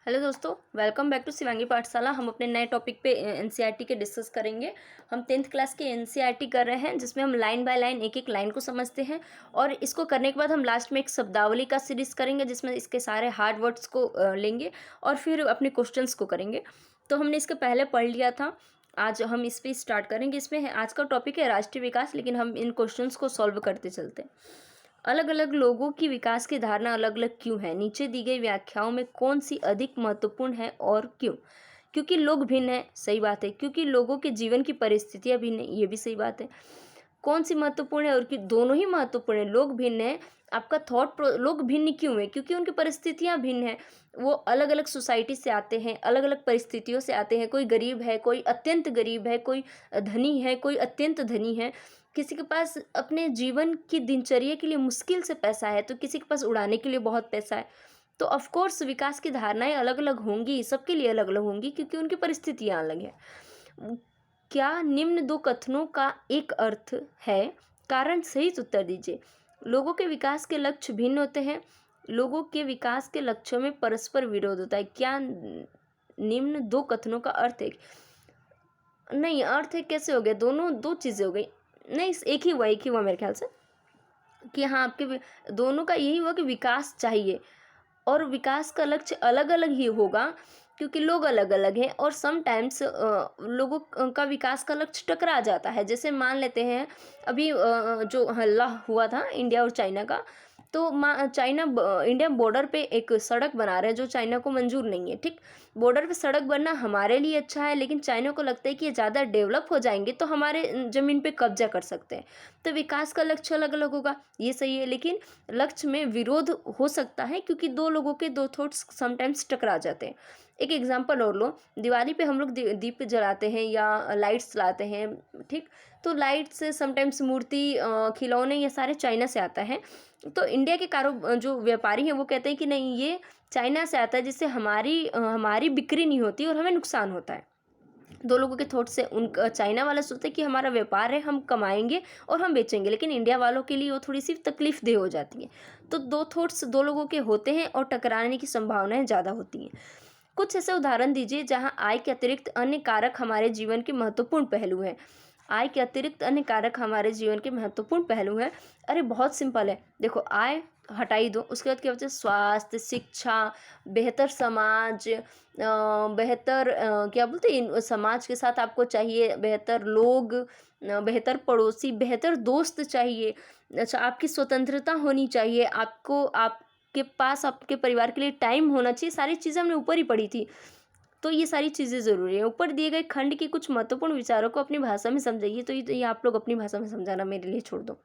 Hello दोस्तों, welcome back to Shivangi पाठशाला। हम अपने नए टॉपिक पे एनसीईआरटी के डिस्कस करेंगे। हम 10th क्लास के एनसीईआरटी कर रहे हैं, जिसमें हम लाइन बाय लाइन एक एक लाइन को समझते हैं और इसको करने के बाद हम लास्ट में एक शब्दावली का सीरीज करेंगे, जिसमें इसके सारे हार्ड वर्ड्स को लेंगे और फिर अपने क्वेश्चंस को करेंगे। तो हमने इसके पहले पढ़ लिया था, आज हम इस पर स्टार्ट करेंगे। इसमें आज का टॉपिक है राष्ट्रीय विकास, लेकिन हम इन क्वेश्चंस को सॉल्व करते चलते हैं। अलग अलग लोगों की विकास की धारणा अलग अलग क्यों है? नीचे दी गई व्याख्याओं में कौन सी अधिक महत्वपूर्ण है और क्यों? क्योंकि लोग भिन्न हैं, सही बात है। क्योंकि लोगों के जीवन की परिस्थितियां भिन्न हैं, ये भी सही बात है। कौन सी महत्वपूर्ण है और कि दोनों ही महत्वपूर्ण है। लोग भिन्न हैं, आपका लोग भिन्न क्यों है? क्योंकि उनकी परिस्थितियां भिन्न हैं। वो अलग अलग सोसाइटी से आते हैं, अलग अलग परिस्थितियों से आते हैं। कोई गरीब है, कोई अत्यंत गरीब है, कोई धनी है, कोई अत्यंत धनी है। किसी के पास अपने जीवन की दिनचर्या के लिए मुश्किल से पैसा है, तो किसी के पास उड़ाने के लिए बहुत पैसा है। तो ऑफ कोर्स विकास की धारणाएं अलग अलग होंगी, सबके लिए अलग अलग होंगी, क्योंकि उनकी परिस्थितियां अलग हैं। क्या निम्न दो कथनों का एक अर्थ है? कारण सहित उत्तर दीजिए। लोगों के विकास के लक्ष्य भिन्न होते हैं। लोगों के विकास के लक्ष्यों में परस्पर विरोध होता है। क्या निम्न दो कथनों का अर्थ है? नहीं, अर्थ है कैसे हो गया? दोनों दो चीज़ें हो गई। नहीं, एक ही हुआ मेरे ख्याल से कि हाँ, आपके दोनों का यही हुआ कि विकास चाहिए और विकास का लक्ष्य अलग अलग ही होगा, क्योंकि लोग अलग अलग हैं और समटाइम्स लोगों का विकास का लक्ष्य टकरा जाता है। जैसे मान लेते हैं अभी जो हल्ला हुआ था इंडिया और चाइना का, तो इंडिया बॉर्डर पे एक सड़क बना रहे हैं जो चाइना को मंजूर नहीं है। ठीक, बॉर्डर पे सड़क बनना हमारे लिए अच्छा है, लेकिन चाइना को लगता है कि ये ज़्यादा डेवलप हो जाएंगे तो हमारे ज़मीन पे कब्जा कर सकते हैं। तो विकास का लक्ष्य अलग अलग होगा, ये सही है, लेकिन लक्ष्य में विरोध हो सकता है क्योंकि दो लोगों के दो थॉट्स समटाइम्स टकरा जाते हैं। एक एग्जांपल और लो, दिवाली पे हम लोग दीप जलाते हैं या लाइट्स लाते हैं। ठीक, तो लाइट से समटाइम्स मूर्ति, खिलौने, ये सारे चाइना से आता है। तो इंडिया के जो व्यापारी हैं वो कहते हैं कि नहीं, ये चाइना से आता है, जिससे हमारी बिक्री नहीं होती और हमें नुकसान होता है। दो लोगों के थॉट से उनका चाइना वाला सोचते हैं कि हमारा व्यापार है, हम कमाएंगे और हम बेचेंगे, लेकिन इंडिया वालों के लिए वो थोड़ी सी तकलीफ देह हो जाती है। तो दो थॉट्स दो लोगों के होते हैं और टकराने की संभावनाएं ज़्यादा होती हैं। कुछ ऐसे उदाहरण दीजिए जहां आय के अतिरिक्त अन्य कारक हमारे जीवन के महत्वपूर्ण पहलू हैं। आय के अतिरिक्त अन्य कारक हमारे जीवन के महत्वपूर्ण पहलू हैं। अरे बहुत सिंपल है, देखो, आय हटाई दो, उसके बाद क्या बचे? स्वास्थ्य, शिक्षा, बेहतर समाज, बेहतर क्या बोलते हैं, समाज के साथ आपको चाहिए बेहतर लोग, बेहतर पड़ोसी, बेहतर दोस्त चाहिए। अच्छा, आपकी स्वतंत्रता होनी चाहिए, आपके पास आपके परिवार के लिए टाइम होना चाहिए। सारी चीज़ें हमने ऊपर ही पढ़ी थी, तो ये सारी चीज़ें ज़रूरी है। ऊपर दिए गए खंड के कुछ महत्वपूर्ण विचारों को अपनी भाषा में समझाइए। तो ये आप लोग अपनी भाषा में समझाना मेरे लिए छोड़ दो।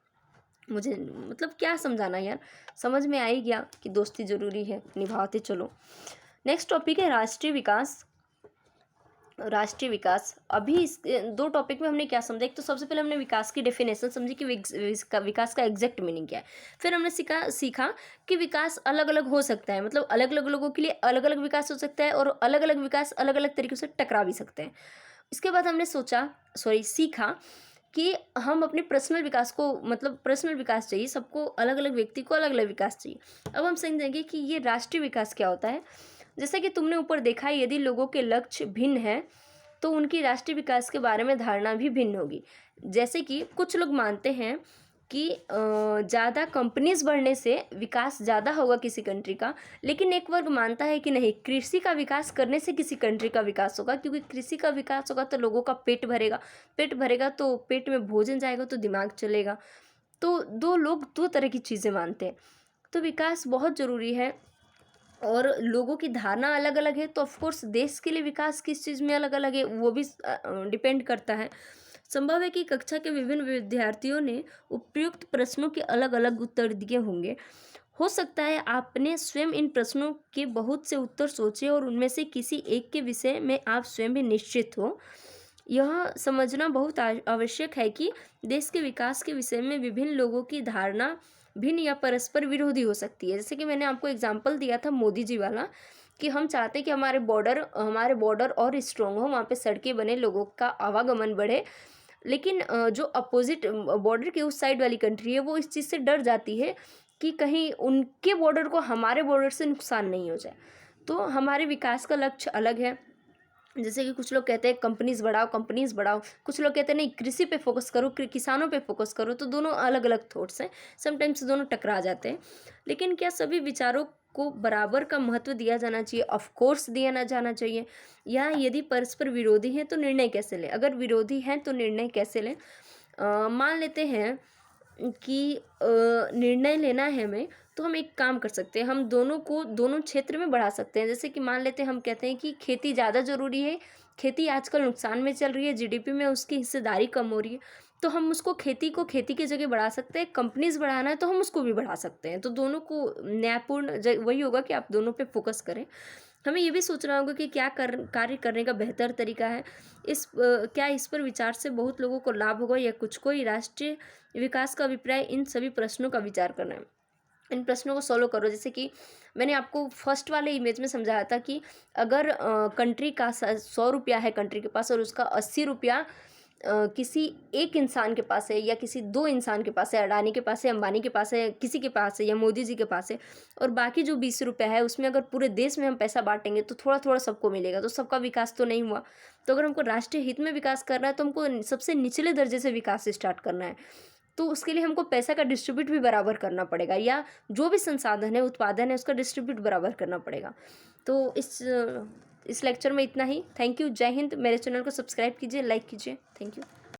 मुझे मतलब क्या समझाना यार, समझ में आ ही गया कि दोस्ती ज़रूरी है, निभाते चलो। नेक्स्ट टॉपिक है राष्ट्रीय विकास। राष्ट्रीय विकास, अभी इस दो टॉपिक में हमने क्या समझा? एक तो सबसे पहले हमने विकास की डेफिनेशन समझी कि विकास का एग्जैक्ट मीनिंग क्या है। फिर हमने सीखा कि विकास अलग अलग हो सकता है, मतलब अलग अलग लोगों के लिए अलग अलग विकास हो सकता है और अलग अलग विकास अलग अलग तरीक़ों से टकरा भी सकते हैं। इसके बाद हमने सीखा कि हम अपने पर्सनल विकास को, मतलब पर्सनल विकास चाहिए सबको, अलग अलग व्यक्ति को अलग अलग विकास चाहिए। अब हम समझेंगे कि ये राष्ट्रीय विकास क्या होता है। जैसा कि तुमने ऊपर देखा, यदि लोगों के लक्ष्य भिन्न हैं तो उनकी राष्ट्रीय विकास के बारे में धारणा भी भिन्न होगी। जैसे कि कुछ लोग मानते हैं कि ज़्यादा कंपनीज बढ़ने से विकास ज़्यादा होगा किसी कंट्री का, लेकिन एक वर्ग मानता है कि नहीं, कृषि का विकास करने से किसी कंट्री का विकास होगा, क्योंकि कृषि का विकास होगा तो लोगों का पेट भरेगा, पेट भरेगा तो पेट में भोजन जाएगा तो दिमाग चलेगा। तो दो लोग दो तरह की चीज़ें मानते हैं। तो विकास बहुत ज़रूरी है और लोगों की धारणा अलग अलग है, तो ऑफकोर्स देश के लिए विकास किस चीज़ में अलग अलग है वो भी डिपेंड करता है। संभव है कि कक्षा के विभिन्न विद्यार्थियों ने उपयुक्त प्रश्नों के अलग अलग उत्तर दिए होंगे। हो सकता है आपने स्वयं इन प्रश्नों के बहुत से उत्तर सोचे और उनमें से किसी एक के विषय में आप स्वयं भी निश्चित हो। यह समझना बहुत आवश्यक है कि देश के विकास के विषय में विभिन्न लोगों की धारणा भिन्न या परस्पर विरोधी हो सकती है। जैसे कि मैंने आपको एग्जाम्पल दिया था मोदी जी वाला, कि हम चाहते हैं कि हमारे बॉर्डर और स्ट्रॉन्ग हो, वहाँ पे सड़कें बने, लोगों का आवागमन बढ़े, लेकिन जो अपोजिट बॉर्डर के उस साइड वाली कंट्री है वो इस चीज़ से डर जाती है कि कहीं उनके बॉर्डर को हमारे बॉर्डर से नुकसान नहीं हो जाए। तो हमारे विकास का लक्ष्य अलग है। जैसे कि कुछ लोग कहते हैं कंपनीज़ बढ़ाओ, कुछ लोग कहते हैं नहीं कृषि पे फोकस करो, किसानों पे फोकस करो। तो दोनों अलग अलग थॉट्स हैं, समटाइम्स दोनों टकरा जाते हैं। लेकिन क्या सभी विचारों को बराबर का महत्व दिया जाना चाहिए? ऑफ कोर्स दिया ना जाना चाहिए। या यदि परस्पर विरोधी हैं तो निर्णय कैसे लें? अगर विरोधी हैं तो निर्णय कैसे लें? मान लेते हैं कि निर्णय लेना है हमें, तो हम एक काम कर सकते हैं, हम दोनों को दोनों क्षेत्र में बढ़ा सकते हैं। जैसे कि मान लेते हैं हम कहते हैं कि खेती ज़्यादा ज़रूरी है, खेती आजकल नुकसान में चल रही है, जीडीपी में उसकी हिस्सेदारी कम हो रही है, तो हम उसको खेती को खेती की जगह बढ़ा सकते हैं। कंपनीज़ बढ़ाना है तो हम उसको भी बढ़ा सकते हैं। तो दोनों को न्यायपूर्ण वही होगा कि आप दोनों पे फोकस करें। हमें ये भी सोचना होगा कि क्या कार्य करने का बेहतर तरीका है। क्या इस पर विचार से बहुत लोगों को लाभ होगा या कुछ को ही? राष्ट्रीय विकास का अभिप्राय इन सभी प्रश्नों का विचार करना है। इन प्रश्नों को सॉल्व करो। जैसे कि मैंने आपको फर्स्ट वाले इमेज में समझाया था कि अगर कंट्री का 100 रुपया है कंट्री के पास और उसका 80 रुपया किसी एक इंसान के पास है या किसी दो इंसान के पास है, अडानी के पास है, अंबानी के पास है, किसी के पास है या मोदी जी के पास है, और बाकी जो 20 रुपया है उसमें अगर पूरे देश में हम पैसा बांटेंगे तो थोड़ा थोड़ा सबको मिलेगा, तो सबका विकास तो नहीं हुआ। तो अगर हमको राष्ट्रीय हित में विकास करना है तो हमको सबसे निचले दर्जे से विकास स्टार्ट करना है। तो उसके लिए हमको पैसा का डिस्ट्रीब्यूट भी बराबर करना पड़ेगा, या जो भी संसाधन है, उत्पादन है, उसका डिस्ट्रीब्यूट बराबर करना पड़ेगा। तो इस लेक्चर में इतना ही। Thank you. जय हिंद। मेरे चैनल को सब्सक्राइब कीजिए, लाइक कीजिए। Thank you.